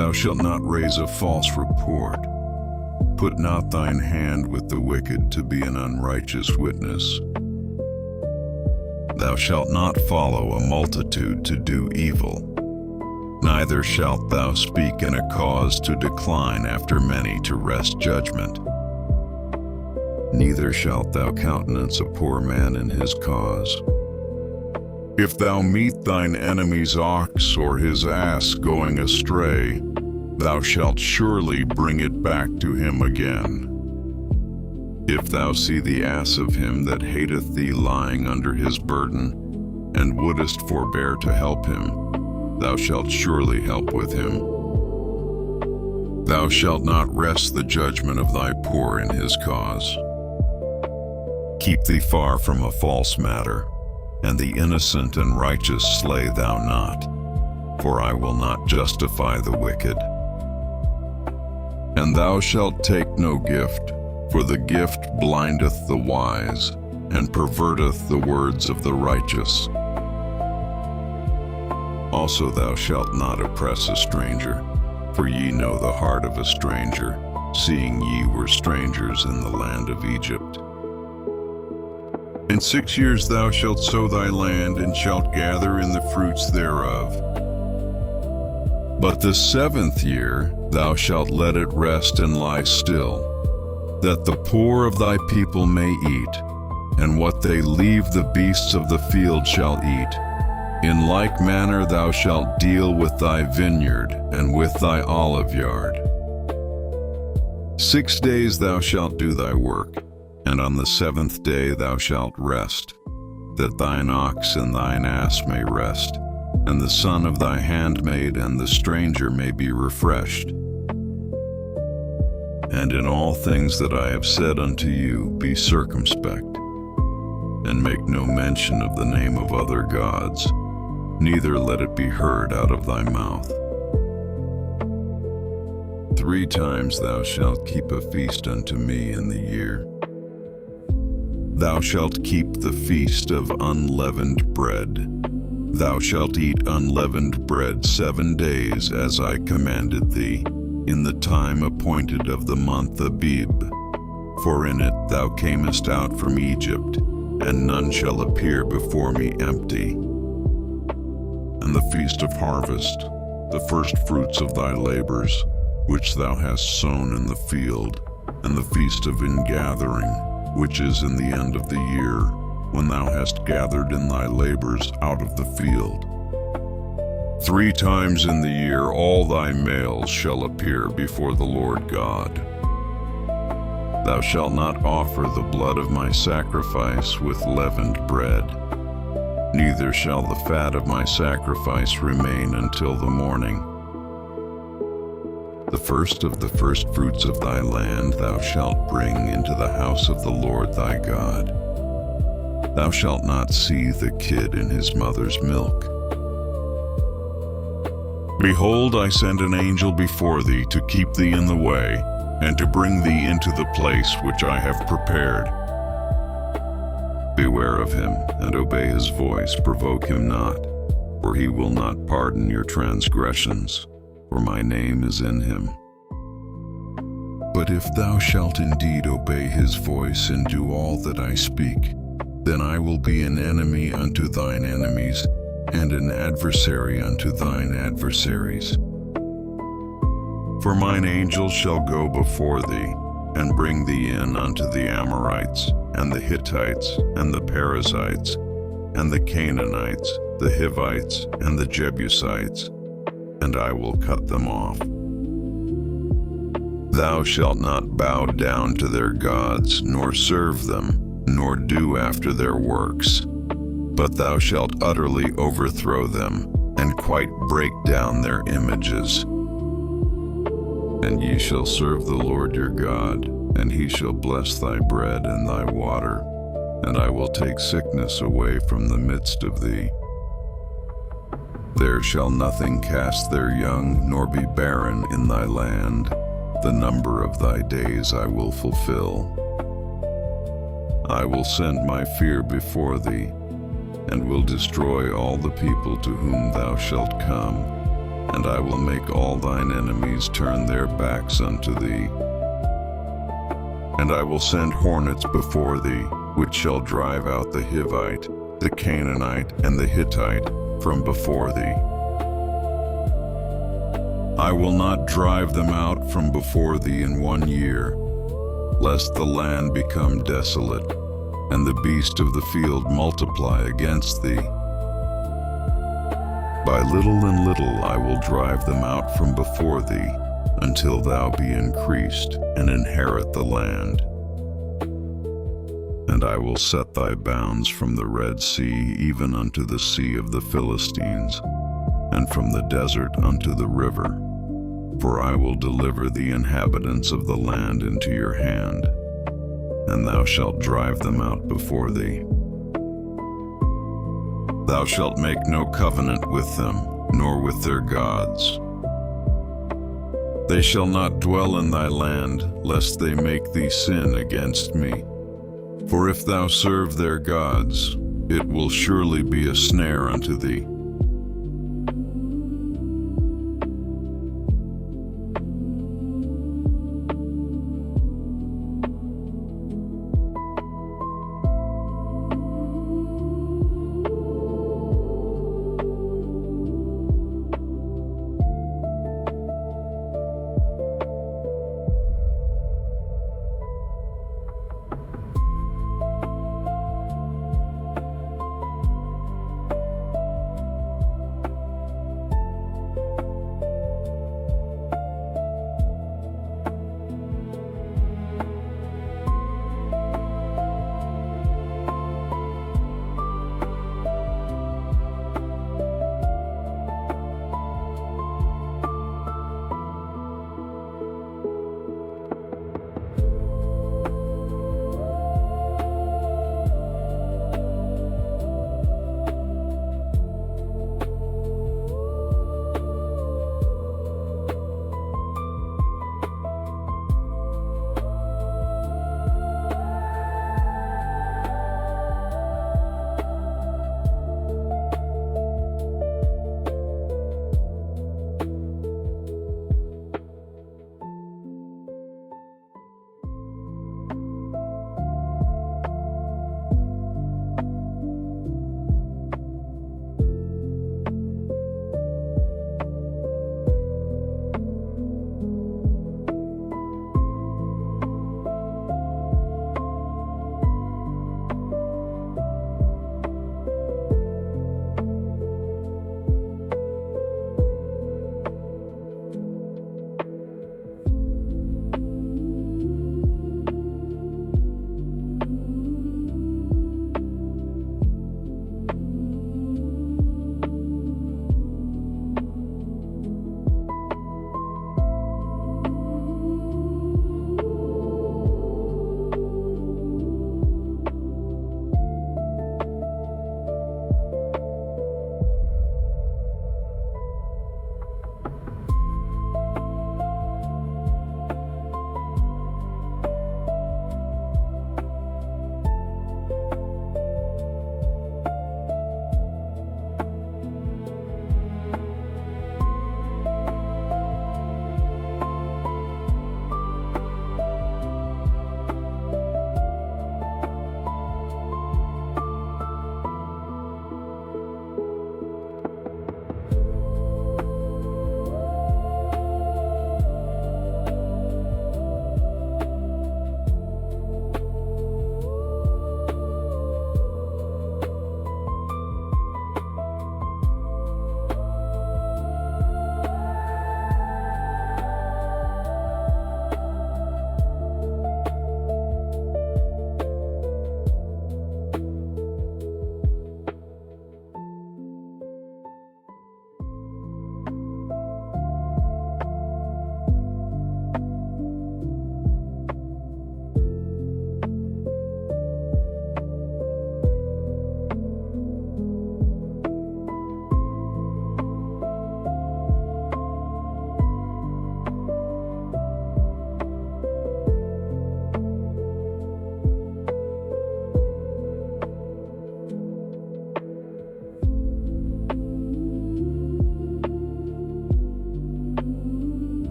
Thou shalt not raise a false report. Put not thine hand with the wicked to be an unrighteous witness. Thou shalt not follow a multitude to do evil. Neither shalt thou speak in a cause to decline after many to wrest judgment. Neither shalt thou countenance a poor man in his cause. If thou meet thine enemy's ox or his ass going astray, thou shalt surely bring it back to him again. If thou see the ass of him that hateth thee lying under his burden, and wouldest forbear to help him, thou shalt surely help with him. Thou shalt not wrest the judgment of thy poor in his cause. Keep thee far from a false matter, and the innocent and righteous slay thou not, for I will not justify the wicked. And thou shalt take no gift, for the gift blindeth the wise, and perverteth the words of the righteous. Also thou shalt not oppress a stranger, for ye know the heart of a stranger, seeing ye were strangers in the land of Egypt. In 6 years thou shalt sow thy land, and shalt gather in the fruits thereof. But the 7th year thou shalt let it rest and lie still, that the poor of thy people may eat, and what they leave the beasts of the field shall eat. In like manner thou shalt deal with thy vineyard and with thy olive yard. 6 days thou shalt do thy work, and on the 7th day thou shalt rest, that thine ox and thine ass may rest, and the son of thy handmaid and the stranger may be refreshed. And in all things that I have said unto you, be circumspect, and make no mention of the name of other gods, neither let it be heard out of thy mouth. 3 times thou shalt keep a feast unto me in the year. Thou shalt keep the feast of unleavened bread. Thou shalt eat unleavened bread 7 days, as I commanded thee, in the time appointed of the month Abib. For in it thou camest out from Egypt, and none shall appear before me empty. And the feast of harvest, the first fruits of thy labors, which thou hast sown in the field, and the feast of ingathering, which is in the end of the year, when thou hast gathered in thy labors out of the field. 3 times in the year all thy males shall appear before the Lord God. Thou shalt not offer the blood of my sacrifice with leavened bread, neither shall the fat of my sacrifice remain until the morning. The first of the first fruits of thy land thou shalt bring into the house of the Lord thy God. Thou shalt not see the kid in his mother's milk. Behold, I send an angel before thee to keep thee in the way, and to bring thee into the place which I have prepared. Beware of him, and obey his voice, provoke him not, for he will not pardon your transgressions, for my name is in him. But if thou shalt indeed obey his voice and do all that I speak, then I will be an enemy unto thine enemies, and an adversary unto thine adversaries. For mine angel shall go before thee, and bring thee in unto the Amorites, and the Hittites, and the Perizzites, and the Canaanites, the Hivites, and the Jebusites, and I will cut them off. Thou shalt not bow down to their gods, nor serve them, nor do after their works, but thou shalt utterly overthrow them, and quite break down their images. And ye shall serve the Lord your God, and he shall bless thy bread and thy water, and I will take sickness away from the midst of thee. There shall nothing cast their young, nor be barren in thy land. The number of thy days I will fulfill. I will send my fear before thee, and will destroy all the people to whom thou shalt come, and I I will make all thine enemies turn their backs unto thee. And I will send hornets before thee, which shall drive out the Hivite, the Canaanite, and the Hittite from before thee. I will not drive them out from before thee in 1 year, lest the land become desolate, and the beast of the field multiply against thee. By little and little I will drive them out from before thee, until thou be increased, and inherit the land. And I will set thy bounds from the Red Sea even unto the sea of the Philistines, and from the desert unto the river. For I will deliver the inhabitants of the land into your hand, and thou shalt drive them out before thee. Thou shalt make no covenant with them, nor with their gods. They shall not dwell in thy land, lest they make thee sin against me. For if thou serve their gods, it will surely be a snare unto thee.